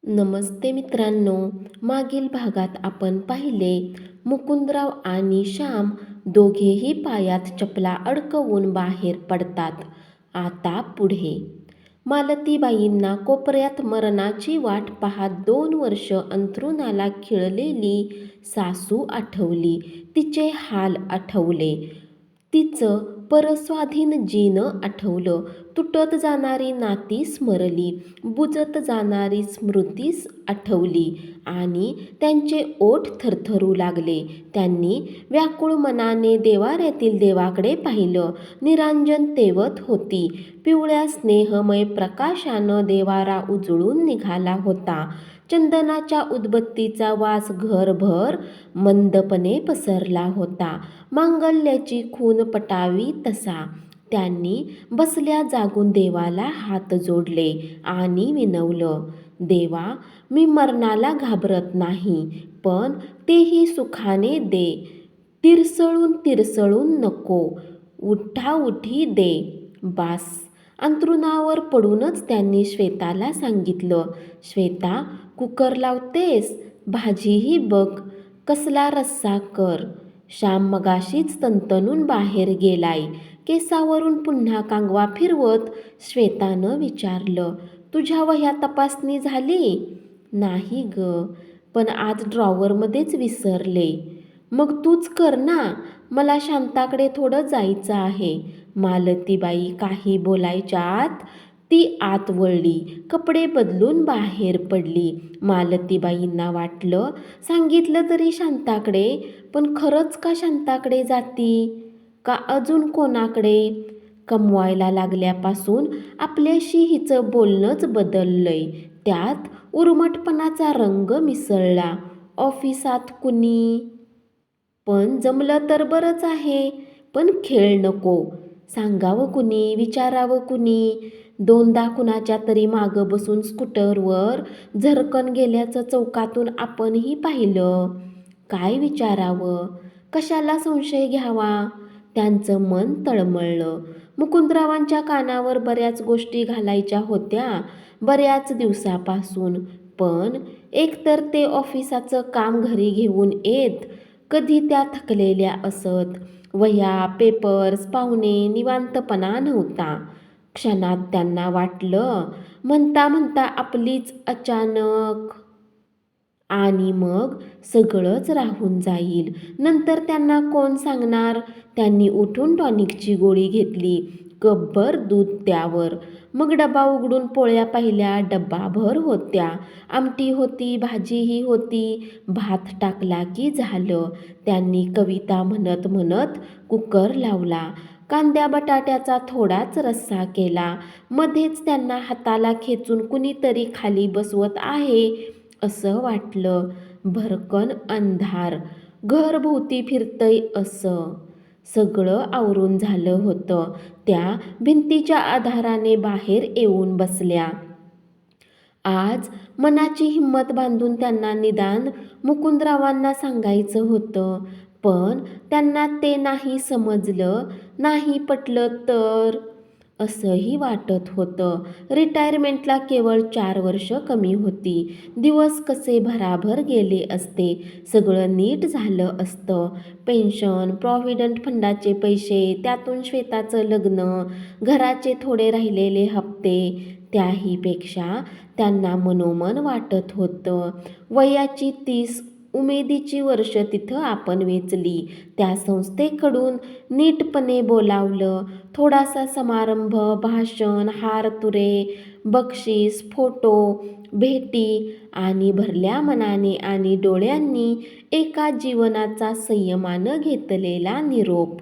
नमस्ते मित्रांनो. मागील भागात आपण पाहिले मुकुंदराव आणि श्याम दोघेही पायात चपला अडकवून बाहेर पडतात. आता पुढे मालतीबाईंना कोपऱ्यात मरणाची वाट पाहत 2 वर्ष अंथरुणाला खिळलेली सासू आठवली. तिचे हाल आठवले. तिचं परस्वाधीन जीणं आठवलं. तुटत जाणारी नाती स्मरली. बुजत जाणारी स्मृतीच आठवली आणि त्यांचे ओठ थरथरू लागले. त्यांनी व्याकुळ मनाने देवाऱ्यातील देवाकडे पाहिलं. निरांजन तेवत होती. पिवळ्या स्नेहमय प्रकाशानं देवारा उजळून निघाला होता. चंदनाच्या उदबत्तीचा वास घरभर मंदपणे पसरला होता. मांगल्याची खून पटावी तसा. त्यांनी बसल्या जागून देवाला हात जोडले आणि विनवलं, देवा, मी मरणाला घाबरत नाही, पण तेही सुखाने दे. तिरसळून तिरसळून नको. उठाउठी दे. बास. अंथरुणावर पडूनच त्यांनी श्वेताला सांगितलं, श्वेता, कुकर लावतेस? भाजीही बघ. कसला रस्सा कर. श्याम मगाशीच तंतनून बाहेर गेलाय. केसावरून पुन्हा कांगवा फिरवत श्वेतानं विचारलं, तुझ्या वह्या तपासणी झाली? नाही ग, पण आज ड्रॉवरमध्येच विसरले. मग तूच कर ना. मला शांताकडे थोडं जायचं आहे. मालतीबाई काही बोलायच्या आत ती आत वळली. कपडे बदलून बाहेर पडली. मालतीबाईंना वाटलं, सांगितलं तरी शांताकडे, पण खरंच का शांताकडे जाती? का अजून कोणाकडे? कमवायला लागल्यापासून आपल्याशी हिचं बोलणंच बदललंय. त्यात उर्मटपणाचा रंग मिसळला. ऑफिसात कुणी? पण जमलं तर बरंच आहे, पण खेळ नको. सांगावं कुणी, विचारावं कुणी? दोनदा कुणाच्या तरी मागं बसून स्कूटरवर झरकन गेल्याचं चौकातून आपणही पाहिलं. काय विचारावं? कशाला संशय घ्यावा? त्यांचं मन तळमळलं. मुकुंदरावांच्या कानावर बऱ्याच गोष्टी घालायच्या होत्या बऱ्याच दिवसापासून, पण एकतर ते ऑफिसाचं काम घरी घेऊन येत. कधी त्या थकलेल्या असत. वह्या, पेपर्स, पाहुणे, निवांतपणा नव्हता. क्षणात त्यांना वाटलं, म्हणता म्हणता आपलीच अचानक आणि मग सगळंच राहून जाईल. नंतर त्यांना कोण सांगणार? त्यांनी उठून टॉनिकची गोळी घेतली. कपभर दूध त्यावर. मग डबा उघडून पोळ्या पाहिल्या. डब्बाभर होत्या. आमटी होती, भाजीही होती. भात टाकला की झालं. त्यांनी कविता म्हणत म्हणत कुकर लावला. कांद्या बटाट्याचा थोडाच रस्सा केला. मध्येच त्यांना हाताला खेचून कुणीतरी खाली बसवत आहे असं वाटलं. भरकन अंधार. घर भोवती फिरतंय असं. सगळं आवरून झालं होतं. त्या भिंतीच्या आधाराने बाहेर येऊन बसल्या. आज मनाची हिंमत बांधून त्यांना निदान मुकुंदरावांना सांगायचं होतं, पण त्यांना ते नाही समजलं, नाही पटलं तर असंही वाटत होतं. रिटायरमेंटला केवळ 4 वर्ष कमी होती. दिवस कसे भराभर गेले असते. सगळं नीट झालं असतं. पेन्शन, प्रॉव्हिडंट फंडाचे पैसे, त्यातून श्वेताचं लग्न, घराचे थोडे राहिलेले हप्ते. त्याहीपेक्षा त्यांना मनोमन वाटत होतं, वयाची 30 उमेदीची वर्ष तिथं आपण वेचली. त्या संस्थेकडून नीटपणे बोलावलं. थोडासा समारंभ, भाषण, हारतुरे, बक्षीस, फोटो, भेटी आणि भरल्या मनाने आणि डोळ्यांनी एका जीवनाचा संयमानं घेतलेला निरोप.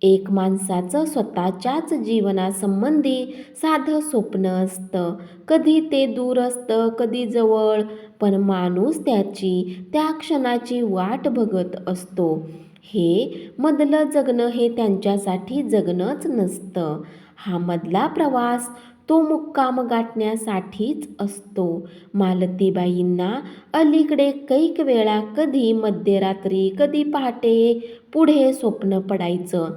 एक माणसाचं स्वतःच्याच जीवनासंबंधी साधं स्वप्न असतं. कधी ते दूर असतं, कधी जवळ, पण माणूस त्याची, त्या क्षणाची वाट बघत असतो. हे मधलं जगणं हे त्यांच्यासाठी जगणंच नसतं. हा मधला प्रवास तो मुक्काम गाठण्यासाठीच असतो. मालतीबाईंना अलीकडे कैक वेळा कधी मध्यरात्री, कधी पहाटे पुढे स्वप्न पडायचं.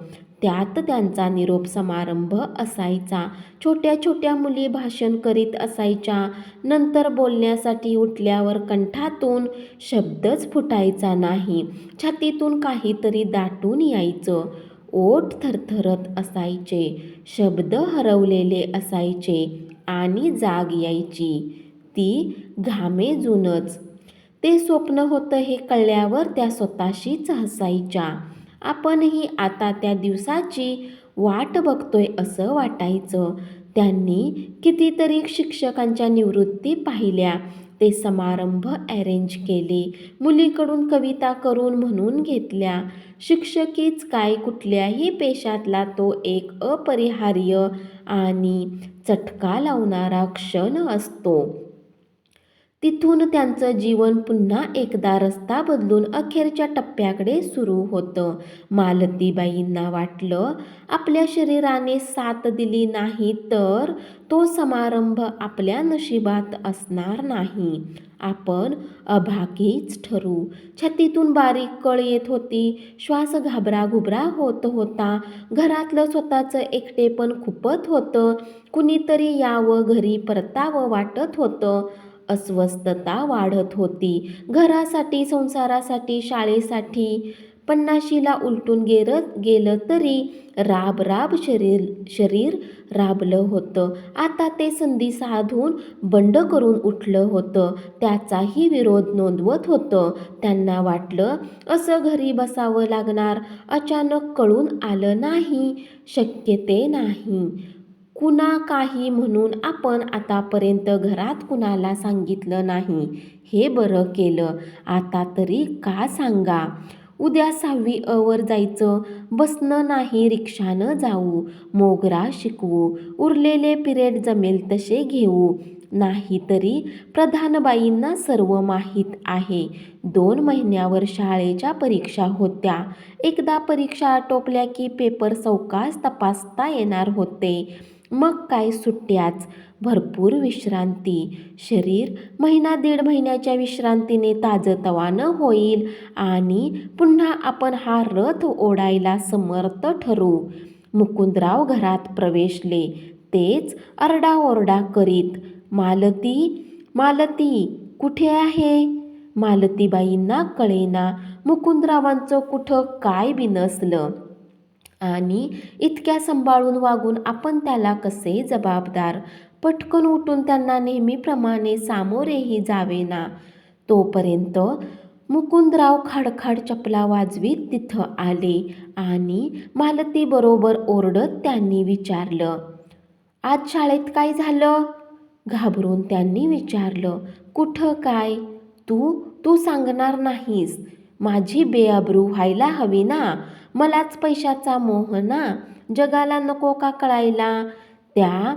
त्यात त्यांचा निरोप समारंभ असायचा. छोट्या छोट्या मुली भाषण करीत असायच्या. नंतर बोलण्यासाठी उठल्यावर कंठातून शब्दच फुटायचा नाही. छातीतून काहीतरी दाटून यायचं. ओठ थरथरत असायचे. शब्द हरवलेले असायचे आणि जाग यायची ती घामेजूनच. ते स्वप्न होतं हे कळल्यावर त्या स्वतःशीच हसायच्या. आपणही आता त्या दिवसाची वाट बघतोय असं वाटायचं. त्यांनी कितीतरी शिक्षकांच्या निवृत्ती पाहिल्या. ते समारंभ अरेंज केले. मुलीकडून कविता करून म्हणून घेतल्या. शिक्षकीच काय, कुठल्याही पेशातला तो एक अपरिहार्य आणि चटका लावणारा क्षण असतो. तिथून त्यांचं जीवन पुन्हा एकदा रस्ता बदलून अखेरच्या टप्प्याकडे सुरू होतं. मालतीबाईंना वाटलं, आपल्या शरीराने साथ दिली नाही तर तो समारंभ आपल्या नशिबात असणार नाही. आपण अभागीच ठरू. छातीतून बारीक कळ येत होती. श्वास घाबराघुबरा होत होता. घरातलं स्वतःचं एकटेपण खुपत होतं. कुणीतरी यावं, घरी परतावं वाटत होतं. अस्वस्थता वाढत होती. घरासाठी, संसारासाठी, शाळेसाठी. 50शीला उलटून गेलं तरी राब राब शरीर राबलं होतं. आता ते संधी साधून बंड करून उठलं होतं. त्याचाही विरोध नोंदवत होतं. त्यांना वाटलं असं घरी बसावं लागणार. अचानक कळून आलं नाही, शक्य ते नाही. कुणा काही म्हणून आपण आतापर्यंत घरात कुणाला सांगितलं नाही. हे बरं केलं. आता तरी का सांगा. उद्या 6वी अ वर जायचं. बसनं नाही, रिक्षानं जाऊ. मोगरा शिकवू. उरलेले पिरेड जमेल तसे घेऊ. नाहीतरी प्रधानबाईंना सर्व माहीत आहे. 2 महिन्यावर शाळेच्या परीक्षा होत्या. एकदा परीक्षा आटोपल्या की पेपर सावकाश तपासता येणार होते. मग काय सुट्ट्याच, भरपूर विश्रांती. शरीर महिना 1.5 महिन्याच्या विश्रांतीने ताजंतवानं होईल आणि पुन्हा आपण हा रथ ओढायला समर्थ ठरू. मुकुंदराव घरात प्रवेशले. तेच आरडाओरडा करीत, मालती, मालती कुठे आहे? मालतीबाईंना कळेना मुकुंदरावांचं कुठं काय बिनसलं आणि इतक्या सांभाळून वागून आपण त्याला कसे जबाबदार. पटकन उठून त्यांना नेहमीप्रमाणे सामोरेही जावेना. तोपर्यंत मुकुंदराव खाडखाड चपला वाजवीत तिथं आले आणि मालतीबरोबर ओरडत त्यांनी विचारलं, आज शाळेत काय झालं? घाबरून त्यांनी विचारलं, कुठं काय? तू तू सांगणार नाहीस? माझी बेअब्रू व्हायला हवी ना. मलाच पैशाचा मोह ना. जगाला नको का कळायला? त्या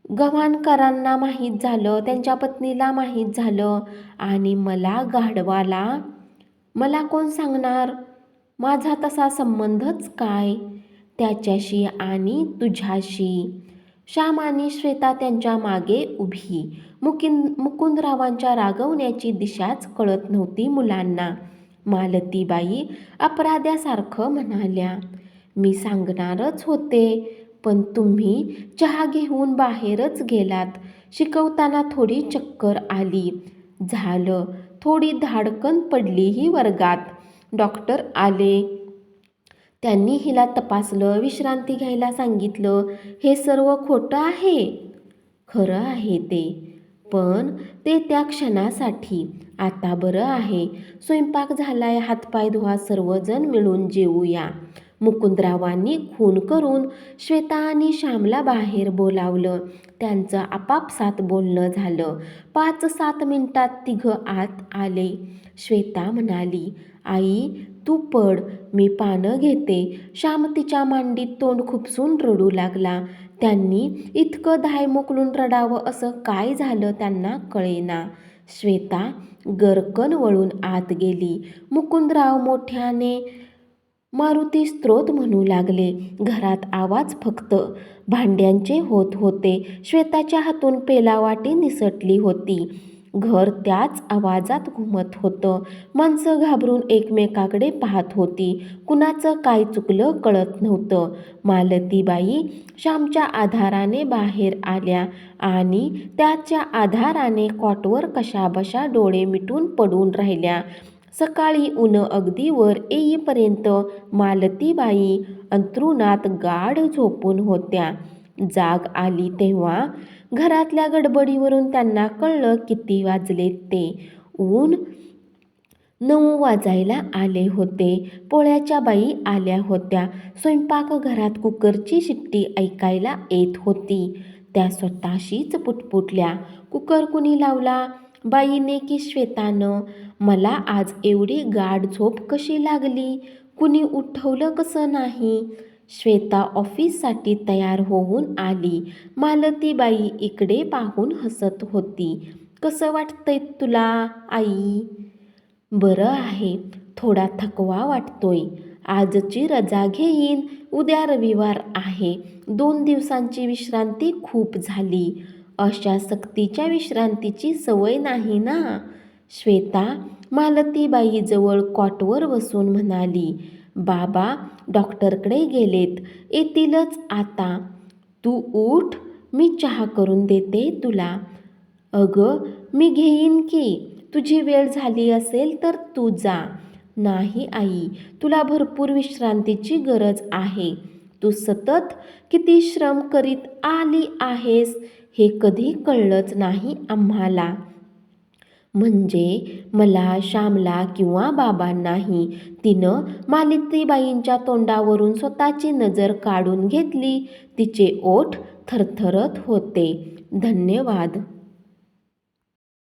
गव्हाणकरांना माहीत झालं, त्यांच्या पत्नीला माहीत झालं आणि मला गाढवाला मला कोण सांगणार? माझा तसा संबंधच काय त्याच्याशी आणि तुझ्याशी? श्याम आणि श्वेता त्यांच्या मागे उभी. मुकुंदरावांच्या रागवण्याची दिशाच कळत नव्हती मुलांना. मालतीबाई अपराध्यासारखं म्हणाल्या, मी सांगणारच होते, पण तुम्ही चहा घेऊन बाहेरच गेलात. शिकवताना थोडी चक्कर आली. झालं, थोडी धाडकन पडलीही वर्गात. डॉक्टर आले. त्यांनी हिला तपासलं, विश्रांती घ्यायला सांगितलं. हे सर्व खोटं आहे? खरं आहे ते, पण ते त्या क्षणासाठी. आता बरं आहे. स्वयंपाक झालाय, हातपाय धुवा, सर्वजण मिळून जेवूया. मुकुंदरावांनी खून करून श्वेता आणि श्यामला बाहेर बोलावलं. त्यांचं आपापसात बोलणं झालं. 5-7 मिनिटात तिघं आत आले. श्वेता म्हणाली, आई तू पड, मी पानं घेते. श्याम तिच्या मांडीत तोंड खुपसून रडू लागला. त्यांनी इतकं धाय मोकलून रडावं असं काय झालं त्यांना कळेना. श्वेता गरकन वळून आत गेली. मुकुंदराव मोठ्याने मारुती स्तोत्र म्हणू लागले. घरात आवाज फक्त भांड्यांचे होत होते. श्वेताच्या हातून पेलावाटी निसटली होती. घर त्याच आवाजात घुमत होतं. माणसं घाबरून एकमेकाकडे पाहत होती. कुणाचं काय चुकलं कळत नव्हतं. मालतीबाई श्यामच्या आधाराने बाहेर आल्या आणि त्याच्या आधाराने कॉटवर कशाबशा डोळे मिटून पडून राहिल्या. सकाळी ऊन अगदी वर येईपर्यंत मालतीबाई अंथरुणात गाढ झोपून होत्या. जाग आली तेव्हा घरातल्या गडबडीवरून त्यांना कळलं किती वाजलेत ते. ऊन 9 वाजायला आले होते. पोळ्याच्या बाई आल्या होत्या. स्वयंपाकघरात कुकरची शिट्टी ऐकायला येत होती. त्या स्वतःशीच पुटपुटल्या, कुकर कुणी लावला? बाईने की श्वेतानं? मला आज एवढी गाढ झोप कशी लागली? कुणी उठवलं कसं नाही? श्वेता ऑफिससाठी तयार होऊन आली. मालतीबाई इकडे पाहून हसत होती. कसं वाटतंय तुला आई? बरं आहे. थोडा थकवा वाटतोय. आजची रजा घेईन. उद्या रविवार आहे. 2 दिवसांची विश्रांती खूप झाली. अशा सक्तीच्या विश्रांतीची सवय नाही ना. श्वेता मालतीबाईजवळ कॉटवर बसून म्हणाली, बाबा डॉक्टरकडे गेलेत. येतीलच आता. तू उठ, मी चहा करून देते तुला. अगं मी घेईन की. तुझी वेळ झाली असेल तर तू जा. नाही आई, तुला भरपूर विश्रांतीची गरज आहे. तू सतत किती श्रम करीत आली आहेस हे कधी कळलंच नाही आम्हाला. म्हणजे मला, श्यामला किंवा बाबांनाही. तिनं मालतीबाईंच्या तोंडावरून स्वतःची नजर काढून घेतली. तिचे ओठ थरथरत होते. धन्यवाद.